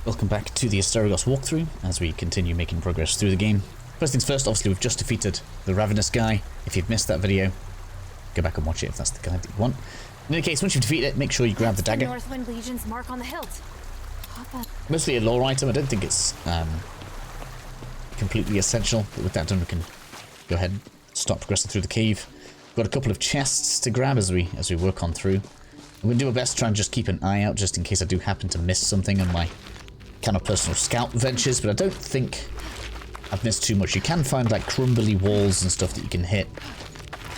Welcome back to the Asterigos walkthrough as we continue making progress through the game. First things first, obviously we've just defeated the Ravenous guy. If you've missed that video, go back and watch it if that's the guy that you want. In any case, once you've defeated it, make sure you grab the dagger. Northwind Legion's mark on the hilt. Mostly a lore item, I don't think it's completely essential, but with that done we can go ahead and start progressing through the cave. We've got a couple of chests to grab as we work on through. I'm going to do my best to try and just keep an eye out just in case I do happen to miss something on my kind of personal scout ventures, but I don't think I've missed too much. You can find like crumbly walls and stuff that you can hit,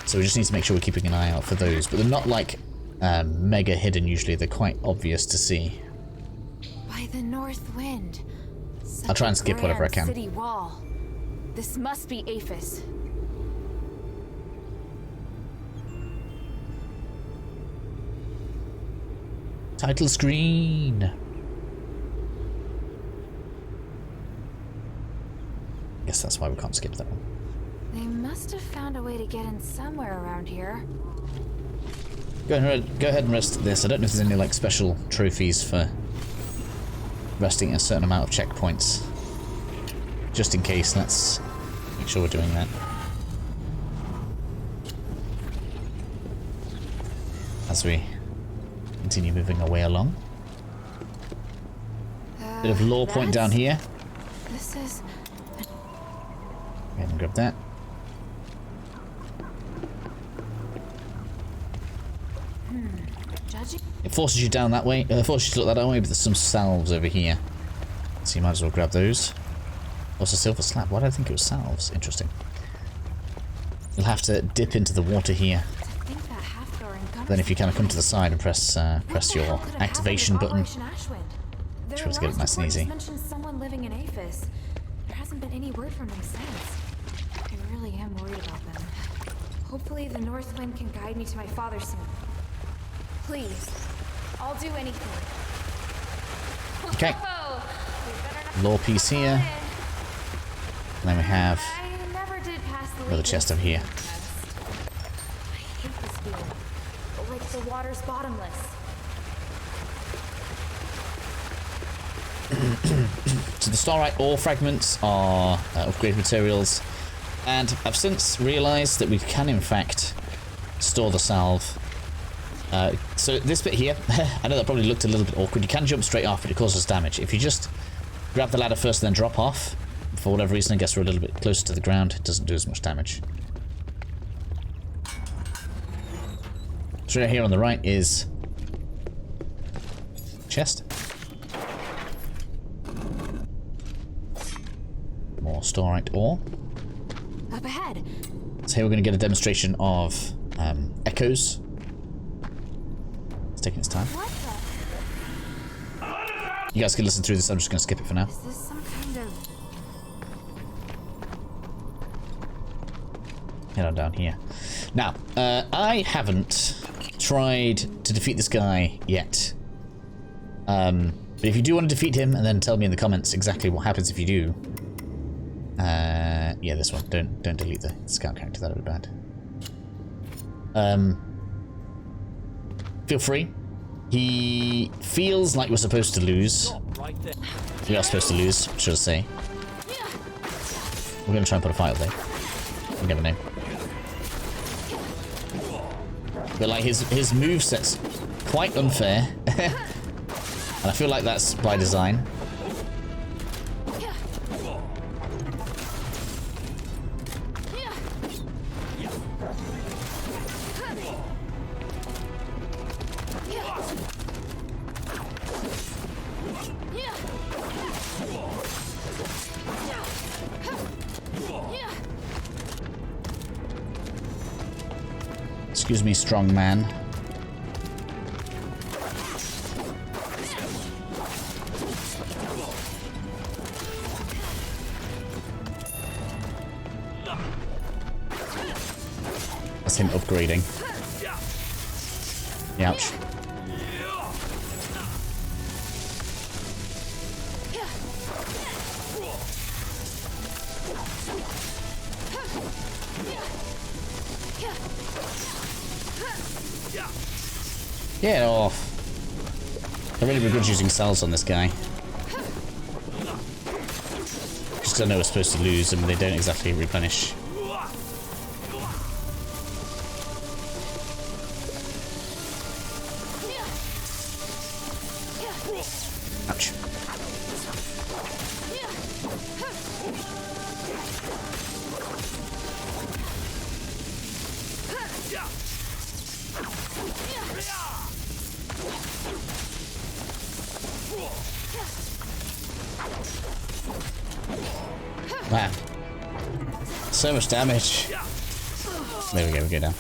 so we just need to make sure we're keeping an eye out for those, but they're not like mega hidden usually, they're quite obvious to see. By the north wind. I'll try and skip whatever I can. City wall. This must be Aphes. Title screen. Guess that's why we can't skip that one. They must have found a way to get in somewhere around here. Go ahead and rest this. I don't know if there's any like special trophies for resting a certain amount of checkpoints. Just in case, let's make sure we're doing that. As we continue moving our way along. Bit of lore point down here. This is... Go ahead and grab that. Judging? It forces you down that way. Forces you to look that way, but there's some salves over here. So you might as well grab those. What's a silver slab? Why did I think it was salves? Interesting. You'll have to dip into the water here. Then if you kind of come to the side and press your activation button, you should be able to get it nice and easy. Mentioned someone living in Aphes. There hasn't been any word from them since. I really am worried about them. Hopefully the north wind can guide me to my father soon. Please, I'll do anything. Okay. Lore piece here. And then we have another chest over here. I hate this feeling. Like the water's bottomless. So the starite ore fragments are upgrade materials, and I've since realised that we can in fact store the salve. So this bit here, I know that probably looked a little bit awkward. You can jump straight off, but it causes damage. If you just grab the ladder first and then drop off, for whatever reason I guess we're a little bit closer to the ground, it doesn't do as much damage. Straight here on the right is chest. More starite ore. Up ahead. So here we're going to get a demonstration of echoes. It's taking its time. What the? You guys can listen through this. I'm just going to skip it for now. Is this some kind of... Head on down here. Now, I haven't tried to defeat this guy yet. But if you do want to defeat him, and then tell me in the comments exactly what happens if you do. Yeah, this one. Don't delete the scout character. That would be bad. Feel free. He feels like we're supposed to lose. We are supposed to lose, should I say. We're going to try and put a fight up there. You never know. But like his moveset's quite unfair. And I feel like that's by design. Excuse me, strong man. That's him upgrading. Ouch. Get off. I really begrudge using cells on this guy. Just 'cause I know we're supposed to lose them, they don't exactly replenish. Ouch. Wow. So much damage. There we go, we go down.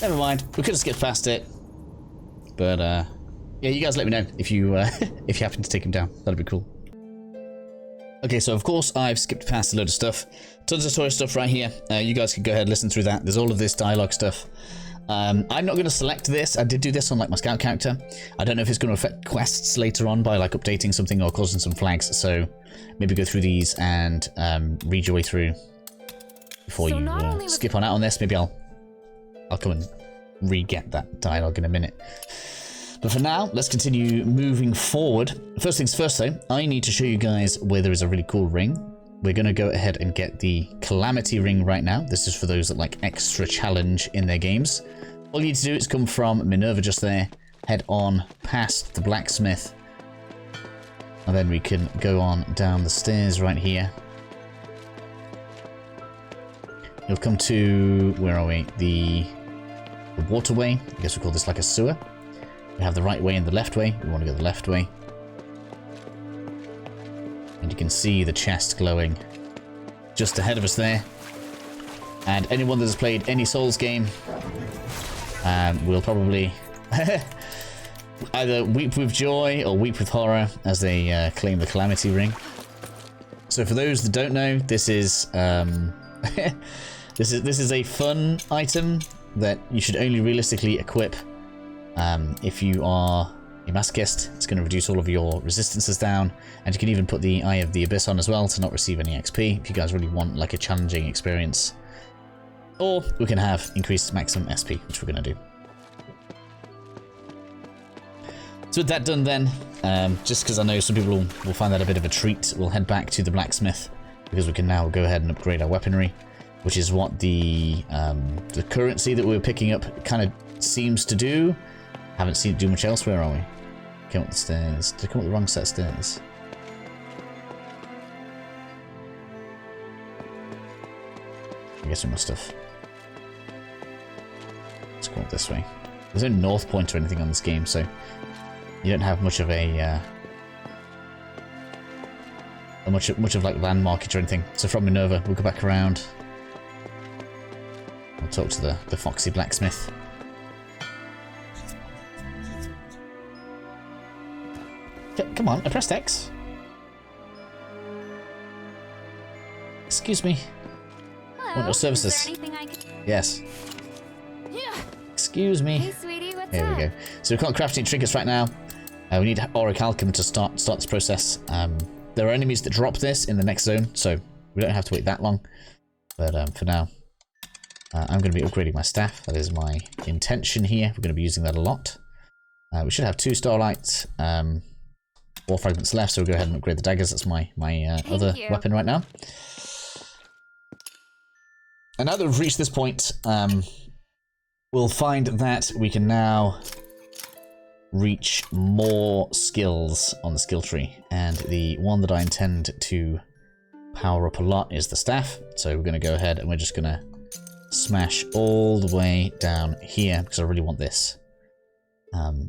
Never mind, we could have skipped past it. But, yeah, you guys let me know if you, if you happen to take him down. That'd be cool. Okay, so of course I've skipped past a load of stuff. Tons of story stuff right here. You guys can go ahead and listen through that. There's all of this dialogue stuff. I'm not going to select this. I did do this on like my scout character. I don't know if it's going to affect quests later on by like updating something or causing some flags. So maybe go through these and read your way through before you skip on out on this. Maybe I'll come and re-get that dialogue in a minute. But for now, let's continue moving forward. First things first though, I need to show you guys where there is a really cool ring. We're going to go ahead and get the Calamity Ring right now. This is for those that like extra challenge in their games. All you need to do is come from Minerva just there, head on past the blacksmith, and then we can go on down the stairs right here. You'll come to, where are we? The waterway. I guess we call this like a sewer. We have the right way and the left way. We want to go the left way. And you can see the chest glowing just ahead of us there. And anyone that has played any Souls game will probably either weep with joy or weep with horror as they claim the Calamity Ring. So for those that don't know, this is this is a fun item that you should only realistically equip if you are a masochist. It's going to reduce all of your resistances down, and you can even put the Eye of the Abyss on as well to not receive any XP if you guys really want like a challenging experience. Or we can have increased maximum SP, which we're going to do. So with that done then, just because I know some people will find that a bit of a treat, we'll head back to the blacksmith because we can now go ahead and upgrade our weaponry, which is what the currency that we were picking up kind of seems to do. Haven't seen it do much else. Where are we? Come up the stairs. Did I come up the wrong set of stairs? I guess we must have. Let's go up this way. There's no north point or anything on this game, so you don't have much of a much of like landmarkage or anything. So from Minerva, we'll go back around. We'll talk to the foxy blacksmith. Come on, I pressed X. Excuse me. Hello. Want your services? Is there anything I can... Yes. Excuse me. Hey, sweetie, what's There up? we go. So we've got crafting trinkets right now. We need auric alchemy to start this process. There are enemies that drop this in the next zone, so we don't have to wait that long. But for now, I'm going to be upgrading my staff. That is my intention here. We're going to be using that a lot. We should have 2 starlight war fragments left, so we'll go ahead and upgrade the daggers. That's my other weapon right now. And now that we've reached this point, we'll find that we can now reach more skills on the skill tree. And the one that I intend to power up a lot is the staff. So we're going to go ahead and we're just going to smash all the way down here because I really want this.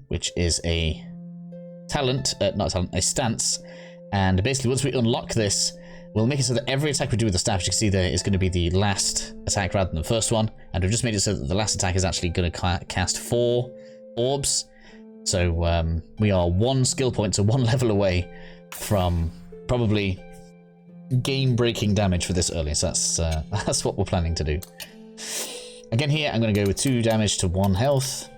Which is a talent, a stance. And basically once we unlock this, we'll make it so that every attack we do with the staff, as you can see there, is going to be the last attack rather than the first one. And we've just made it so that the last attack is actually going to cast 4 orbs. So we are 1 skill point, so 1 level away from probably game-breaking damage for this early. So that's what we're planning to do. Again here, I'm going to go with 2 damage to 1 health.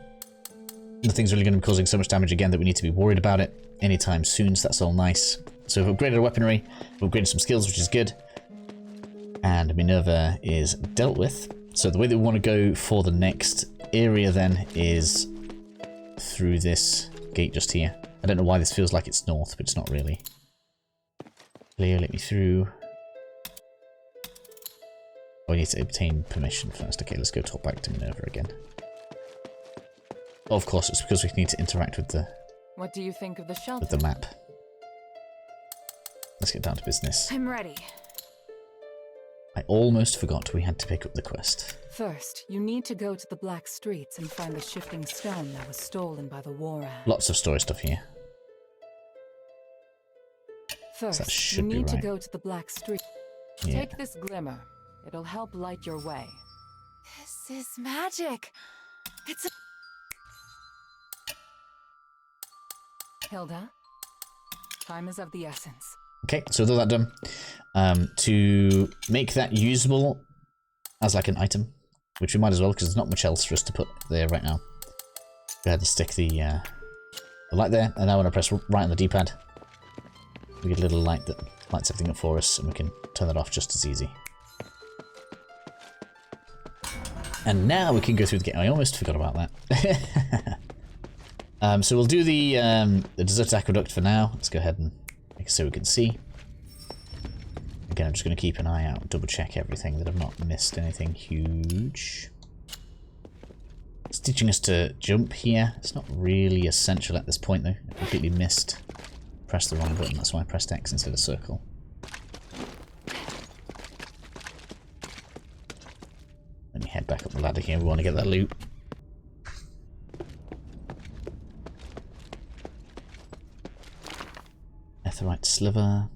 Nothing's really going to be causing so much damage again that we need to be worried about it anytime soon, so that's all nice. So we've upgraded our weaponry, we've upgraded some skills, which is good. And Minerva is dealt with. So the way that we want to go for the next area then is through this gate just here. I don't know why this feels like it's north, but it's not really. Clear, let me through. Oh, we need to obtain permission first. Okay, let's go talk back to Minerva again. Oh, of course, it's because we need to interact with the... What do you think of the shelter? With the map. Let's get down to business. I'm ready. I almost forgot we had to pick up the quest. First, you need to go to the Black Streets and find the shifting stone that was stolen by the war ant. Lots of story stuff here. First, you need to go to the Black Street. Yeah. Take this glimmer. It'll help light your way. This is magic. It's a... Hilda, time is of the essence. Okay, so with all that done, to make that usable as like an item, which we might as well because there's not much else for us to put there right now. Go ahead and stick the light there, and now when I press right on the D-pad, we get a little light that lights everything up for us, and we can turn that off just as easy. And now we can go through the game. I almost forgot about that. So we'll do the Desert Aqueduct for now. Let's go ahead and make it so we can see. Again, I'm just going to keep an eye out, double check everything, that I've not missed anything huge. It's teaching us to jump here. It's not really essential at this point though. I completely missed. Pressed the wrong button, that's why I pressed X instead of circle. Let me head back up the ladder here, we want to get that loot. Netherite sliver.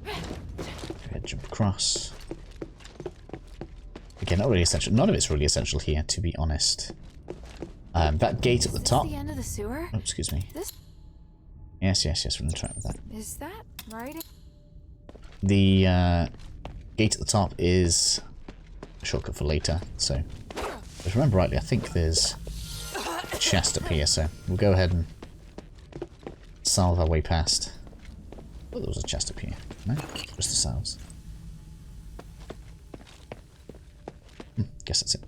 Go ahead, jump across. Again, not really essential. None of it's really essential here, to be honest. That gate at the top. Is this the end of the sewer? Oh, excuse me. This... Yes, we're going to try with that. Is that right? The gate at the top is a shortcut for later, so if I remember rightly, I think there's a chest up here, so we'll go ahead and salve our way past. Oh, there was a chest up here. No, just the salves. Guess that's it.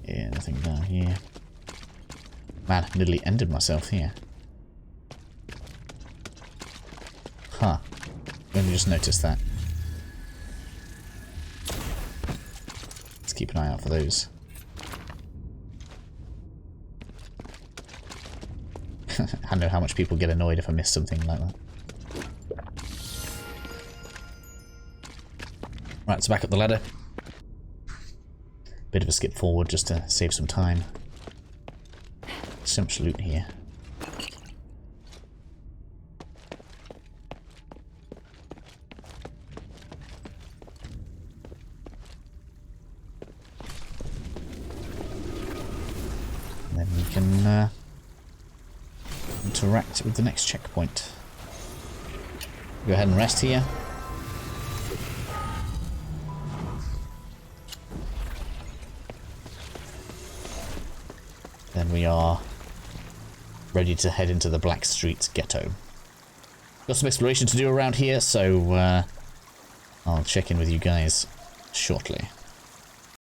Yeah, nothing down here. Man, I nearly ended myself here. Huh. Let me just notice that. Let's keep an eye out for those. I know how much people get annoyed if I miss something like that. Right, so back up the ladder. Bit of a skip forward just to save some time. So much loot here. And then we can interact with the next checkpoint. Go ahead and rest here. Then we are ready to head into the Black Street ghetto. Got some exploration to do around here, so I'll check in with you guys shortly.